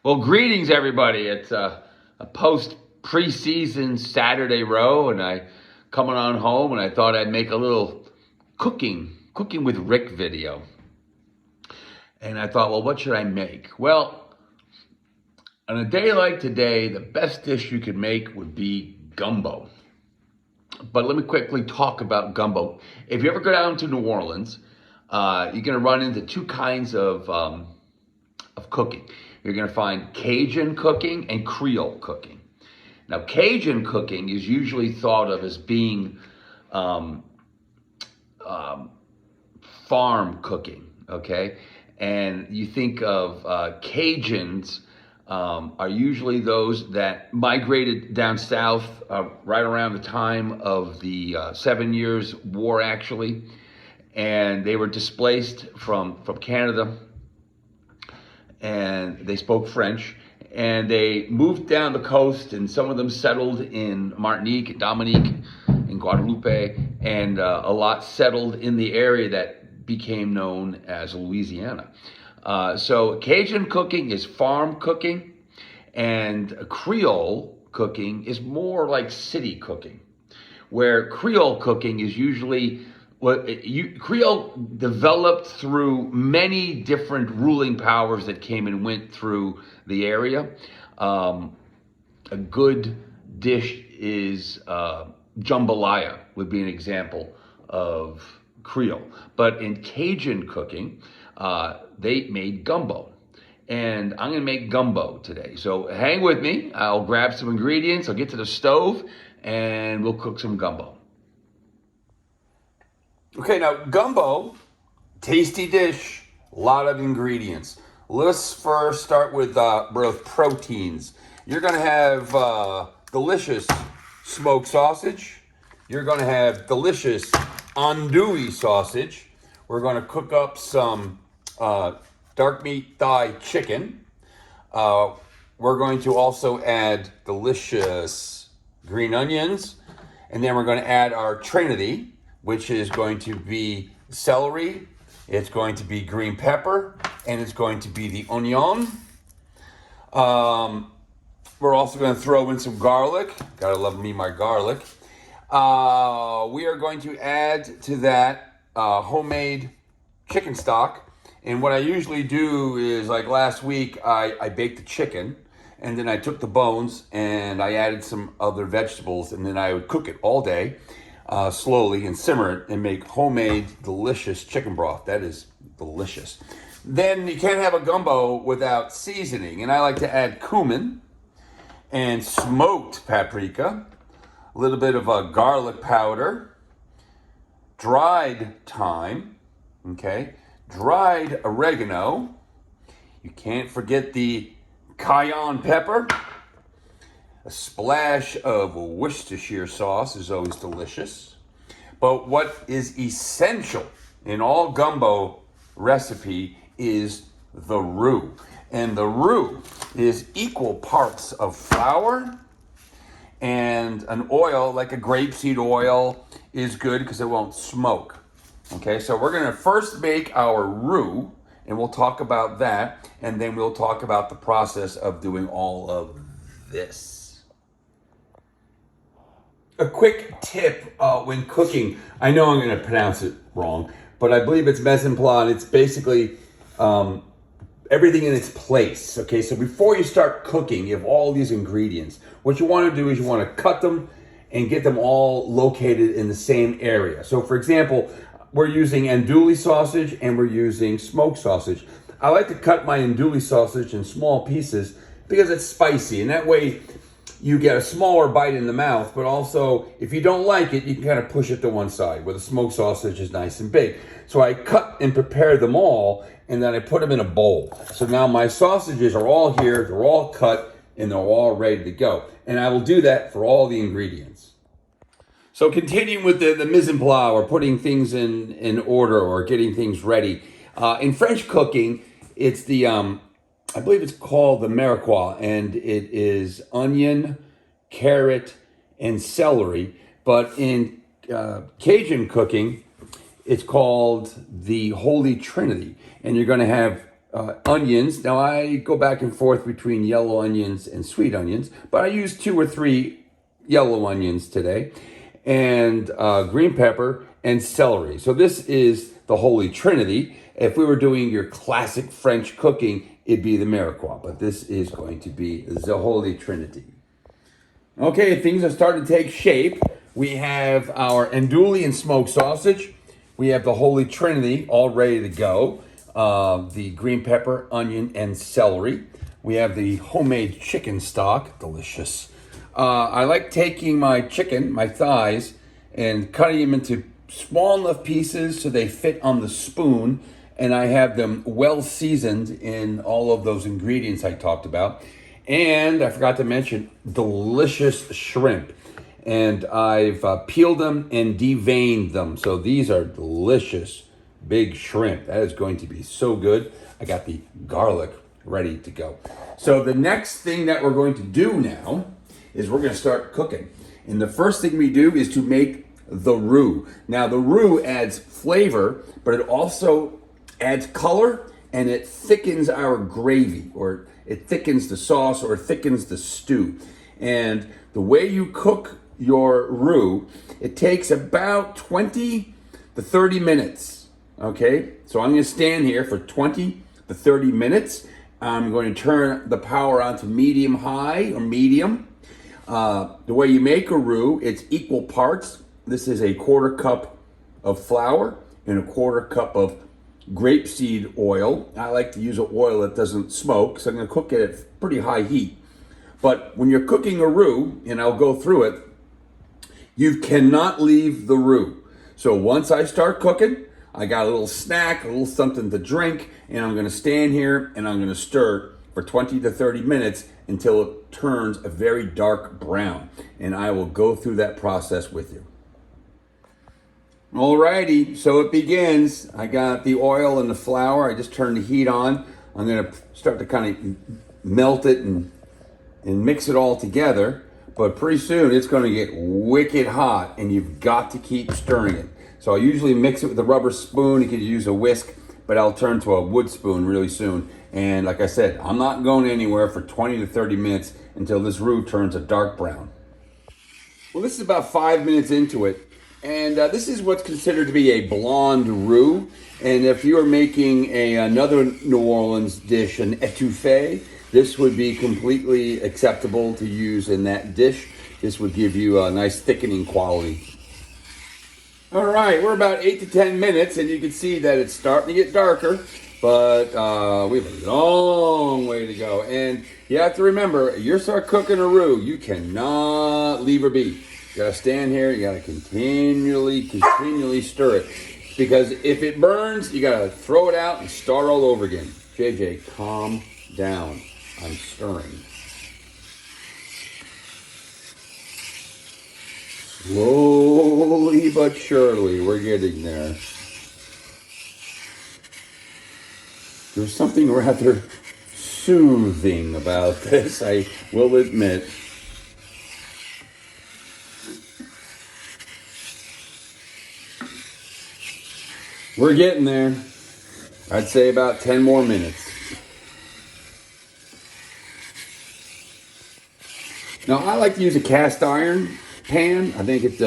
Well, greetings, everybody. It's a post preseason Saturday row, and I coming on home, and I thought I'd make a little cooking with Rick video. And I thought, well, what should I make? Well, on a day like today, the best dish you could make would be gumbo. But let me quickly talk about gumbo. If you ever go down to New Orleans, you're going to run into two kinds of cooking. You're going to find Cajun cooking and Creole cooking. Now, Cajun cooking is usually thought of as being um, farm cooking, okay? And you think of Cajuns are usually those that migrated down south right around the time of the 7 Years' War, actually. And they were displaced from Canada, and they spoke French, and they moved down the coast, and some of them settled in Martinique, Dominique, in Guadeloupe, and a lot settled in the area that became known as Louisiana. So Cajun cooking is farm cooking, and Creole cooking is more like city cooking, where Creole cooking is usually Creole developed through many different ruling powers that came and went through the area. A good dish is jambalaya would be an example of Creole. But in Cajun cooking, they made gumbo. And I'm gonna make gumbo today. So hang with me, I'll grab some ingredients, I'll get to the stove, and we'll cook some gumbo. Okay, now gumbo, tasty dish, a lot of ingredients. Let's first start with both proteins. You're gonna have delicious smoked sausage. You're gonna have delicious andouille sausage. We're gonna cook up some dark meat thigh chicken. We're going to also add delicious green onions. And then we're gonna add our trinity, which is going to be celery, it's going to be green pepper, and it's going to be the onion. We're also going to throw in some garlic. Gotta love me my garlic. We are going to add to that homemade chicken stock. And what I usually do is, like last week, I baked the chicken, and then I took the bones and I added some other vegetables, and then I would cook it all day. Slowly and simmer it and make homemade delicious chicken broth. That is delicious. Then you can't have a gumbo without seasoning, and I like to add cumin and smoked paprika, a little bit of a garlic powder, dried thyme, okay, dried oregano. You can't forget the cayenne pepper. A splash of Worcestershire sauce is always delicious. But what is essential in all gumbo recipe is the roux. And the roux is equal parts of flour and an oil, like a grapeseed oil, is good because it won't smoke. Okay, so we're gonna first make our roux, and we'll talk about that, and then we'll talk about the process of doing all of this. A quick tip when cooking. I know I'm going to pronounce it wrong, but I believe it's mise en place. It's basically everything in its place. Okay, so before you start cooking, you have all these ingredients. What you want to do is you want to cut them and get them all located in the same area. So, for example, we're using andouille sausage and we're using smoked sausage. I like to cut my andouille sausage in small pieces because it's spicy, and that way you get a smaller bite in the mouth, but also if you don't like it, you can kind of push it to one side, where the smoked sausage is nice and big. So I cut and prepare them all, and then I put them in a bowl. So now my sausages are all here, they're all cut, and they're all ready to go. And I will do that for all the ingredients. So continuing with the mise en place, or putting things in order, or getting things ready. In French cooking, it's the I believe it's called the mirepoix, and it is onion, carrot, and celery. But in Cajun cooking, it's called the Holy Trinity. And you're going to have onions. Now I go back and forth between yellow onions and sweet onions, but I use 2 or 3 yellow onions today, and green pepper and celery. So this is the Holy Trinity. If we were doing your classic French cooking, it'd be the Mirepoix, but this is going to be the Holy Trinity. Okay, things are starting to take shape. We have our andouille and smoked sausage. We have the Holy Trinity all ready to go. The green pepper, onion, and celery. We have the homemade chicken stock, delicious. I like taking my chicken, my thighs, and cutting them into small enough pieces so they fit on the spoon, and I have them well seasoned in all of those ingredients I talked about. And I forgot to mention, delicious shrimp. And I've peeled them and deveined them. So these are delicious big shrimp. That is going to be so good. I got the garlic ready to go. So the next thing that we're going to do now is we're going to start cooking. And the first thing we do is to make the roux. Now the roux adds flavor, but it also adds color, and it thickens our gravy, or it thickens the sauce, or it thickens the stew. And the way you cook your roux, it takes about 20 to 30 minutes. Okay, so I'm going to stand here for 20 to 30 minutes. I'm going to turn the power on to medium high or medium. The way you make a roux, it's equal parts. This is a 1/4 cup of flour and a 1/4 cup of grapeseed oil. I like to use an oil that doesn't smoke, so I'm going to cook it at pretty high heat. But when you're cooking a roux, and I'll go through it, you cannot leave the roux. So once I start cooking, I got a little snack, a little something to drink, and I'm going to stand here and I'm going to stir for 20 to 30 minutes until it turns a very dark brown. And I will go through that process with you. Alrighty, so it begins. I got the oil and the flour. I just turned the heat on. I'm going to start to kind of melt it and mix it all together. But pretty soon it's going to get wicked hot, and you've got to keep stirring it. So I usually mix it with a rubber spoon. You could use a whisk, but I'll turn to a wood spoon really soon. And like I said, I'm not going anywhere for 20 to 30 minutes until this roux turns a dark brown. Well, this is about 5 minutes into it. And this is what's considered to be a blonde roux. And if you are making another New Orleans dish, an etouffee, this would be completely acceptable to use in that dish. This would give you a nice thickening quality. All right, we're about 8 to 10 minutes, and you can see that it's starting to get darker, but we have a long way to go. And you have to remember, you start cooking a roux, you cannot leave her be. You gotta stand here, you gotta continually stir it. Because if it burns, you gotta throw it out and start all over again. JJ, calm down. I'm stirring. Slowly but surely, we're getting there. There's something rather soothing about this, I will admit. We're getting there. I'd say about 10 more minutes. Now, I like to use a cast iron pan. I think it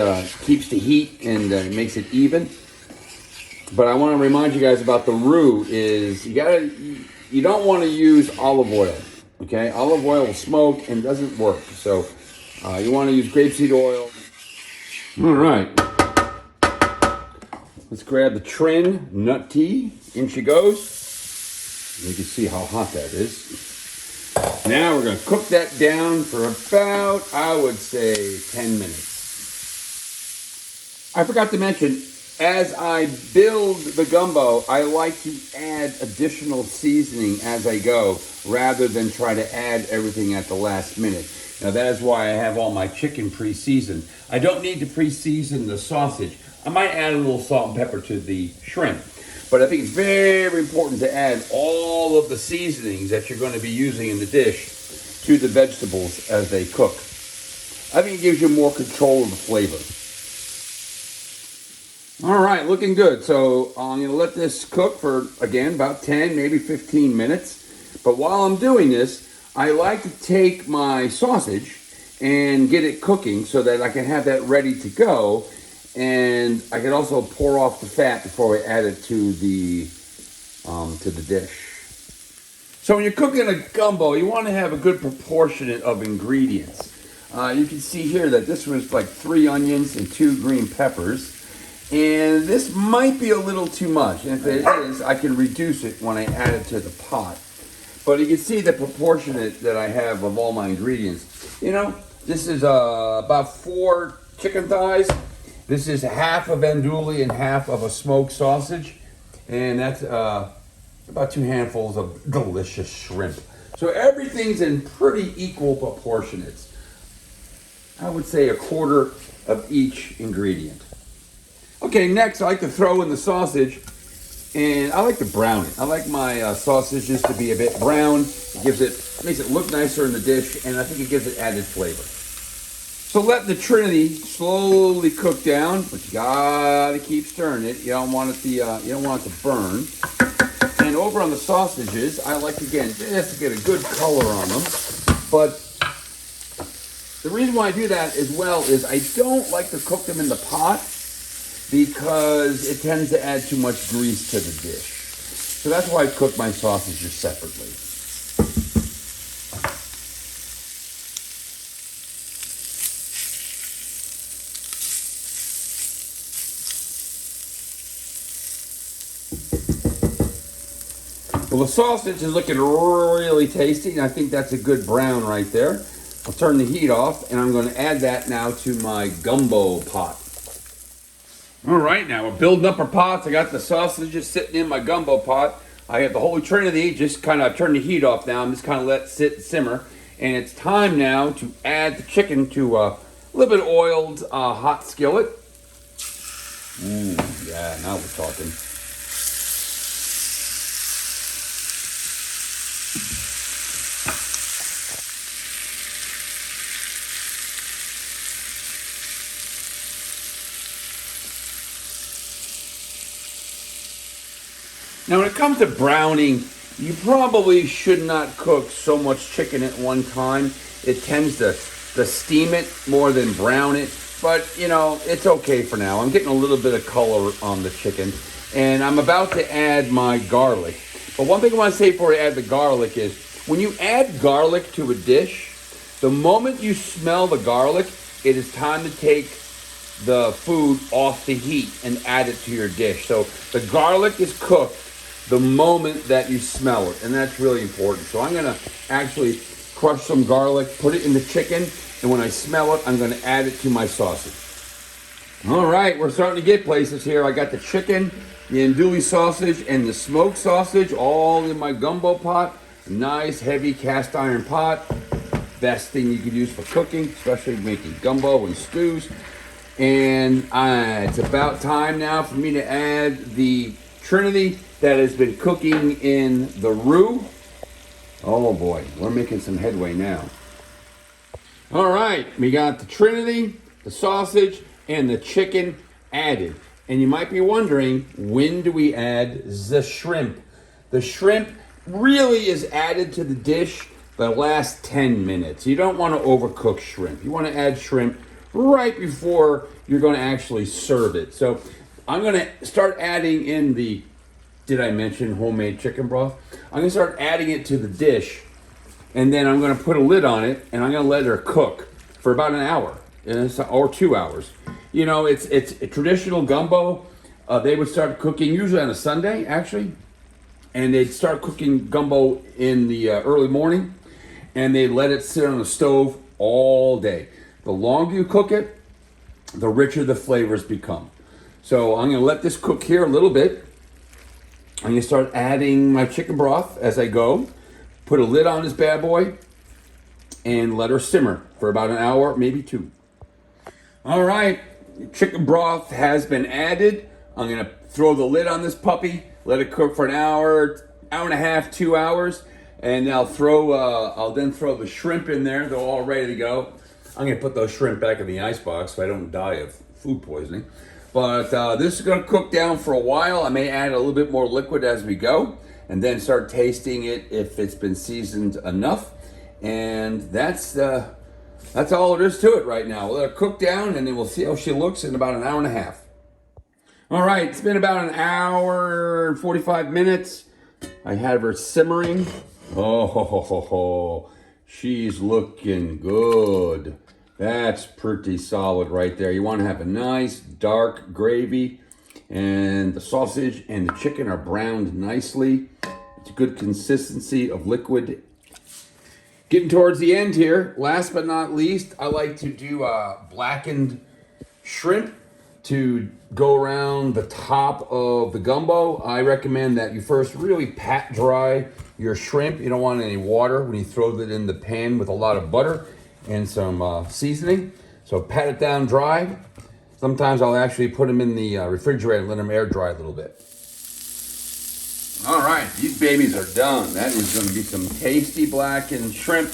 keeps the heat and makes it even. But I want to remind you guys about the roux is you don't want to use olive oil. Okay, olive oil will smoke and doesn't work. So you want to use grapeseed oil. All right. Let's grab the Trin nut tea. In she goes. You can see how hot that is. Now we're going to cook that down for about, I would say, 10 minutes. I forgot to mention, as I build the gumbo, I like to add additional seasoning as I go, rather than try to add everything at the last minute. Now that is why I have all my chicken pre-seasoned. I don't need to pre-season the sausage. I might add a little salt and pepper to the shrimp. But I think it's very important to add all of the seasonings that you're going to be using in the dish to the vegetables as they cook. I think it gives you more control of the flavor. All right, looking good. So I'm going to let this cook for, again, about 10, maybe 15 minutes. But while I'm doing this, I like to take my sausage and get it cooking so that I can have that ready to go. And I can also pour off the fat before I add it to the dish. So when you're cooking a gumbo, you want to have a good proportionate of ingredients. You can see here that this was like 3 onions and 2 green peppers. And this might be a little too much. And if it is, I can reduce it when I add it to the pot. But you can see the proportionate that I have of all my ingredients. You know, this is about 4 chicken thighs. This is half of andouille and half of a smoked sausage. And that's about 2 handfuls of delicious shrimp. So everything's in pretty equal proportionates. I would say a quarter of each ingredient. Okay, next I like to throw in the sausage, and I like to brown it. I like my sausages to be a bit brown. It makes it look nicer in the dish, and I think it gives it added flavor. So let the Trinity slowly cook down, but you gotta keep stirring it. You don't want it to burn. And over on the sausages, I like again just to get a good color on them. But the reason why I do that as well is I don't like to cook them in the pot, because it tends to add too much grease to the dish. So that's why I cook my sausages separately. Well, the sausage is looking really tasty, and I think that's a good brown right there. I'll turn the heat off, and I'm going to add that now to my gumbo pot. All right, now we're building up our pots. I got the sausages sitting in my gumbo pot. I have the Holy Trinity, just kind of turn the heat off now. I'm just kind of let it sit and simmer. And it's time now to add the chicken to a little bit oiled hot skillet. Ooh, yeah, now we're talking. Now, when it comes to browning, you probably should not cook so much chicken at one time. It tends to steam it more than brown it. But, you know, it's okay for now. I'm getting a little bit of color on the chicken. And I'm about to add my garlic. But one thing I want to say before I add the garlic is, when you add garlic to a dish, the moment you smell the garlic, it is time to take the food off the heat and add it to your dish. So the garlic is cooked the moment that you smell it, and that's really important. So I'm going to actually crush some garlic, put it in the chicken, and when I smell it, I'm going to add it to my sausage. All right, we're starting to get places here. I got the chicken, the andouille sausage, and the smoked sausage all in my gumbo pot. A nice, heavy cast iron pot. Best thing you could use for cooking, especially making gumbo and stews. And it's about time now for me to add the Trinity that has been cooking in the roux. Oh boy, we're making some headway now. All right, we got the Trinity, the sausage, and the chicken added. And you might be wondering, when do we add the shrimp? The shrimp really is added to the dish the last 10 minutes. You don't want to overcook shrimp. You want to add shrimp right before you're going to actually serve it. So I'm going to start adding in the, did I mention homemade chicken broth? I'm going to start adding it to the dish, and then I'm going to put a lid on it, and I'm going to let her cook for about an hour or 2 hours. You know, it's a traditional gumbo. They would start cooking usually on a Sunday, actually, and they'd start cooking gumbo in the early morning, and they'd let it sit on the stove all day. The longer you cook it, the richer the flavors become. So I'm going to let this cook here a little bit. I'm going to start adding my chicken broth as I go. Put a lid on this bad boy and let her simmer for about an hour, maybe 2. All right, chicken broth has been added. I'm going to throw the lid on this puppy, let it cook for an hour, hour and a half, 2 hours, and I'll then throw the shrimp in there. They're all ready to go. I'm going to put those shrimp back in the icebox so I don't die of food poisoning. But this is going to cook down for a while. I may add a little bit more liquid as we go, and then start tasting it if it's been seasoned enough. And that's all there is to it right now. We'll let her cook down, and then we'll see how she looks in about an hour and a half. All right, it's been about an hour and 45 minutes. I have her simmering. Oh, she's looking good. That's pretty solid right there. You want to have a nice dark gravy, and the sausage and the chicken are browned nicely. It's a good consistency of liquid. Getting towards the end here. Last but not least, I like to do blackened shrimp to go around the top of the gumbo. I recommend that you first really pat dry your shrimp. You don't want any water when you throw it in the pan with a lot of butter and some seasoning. So pat it down dry. Sometimes I'll actually put them in the refrigerator and let them air dry a little bit. All right, these babies are done. That is going to be some tasty blackened shrimp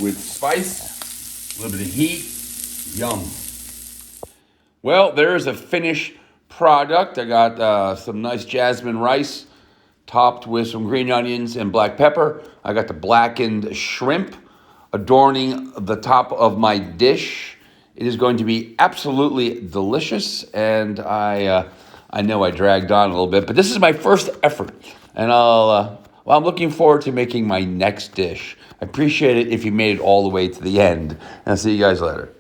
with spice, a little bit of heat. Yum. Well, there's a finished product. I got some nice jasmine rice topped with some green onions and black pepper. I got the blackened shrimp adorning the top of my dish. It is going to be absolutely delicious, and I know I dragged on a little bit, but this is my first effort, and I'm looking forward to making my next dish. I appreciate it if you made it all the way to the end, and I'll see you guys later.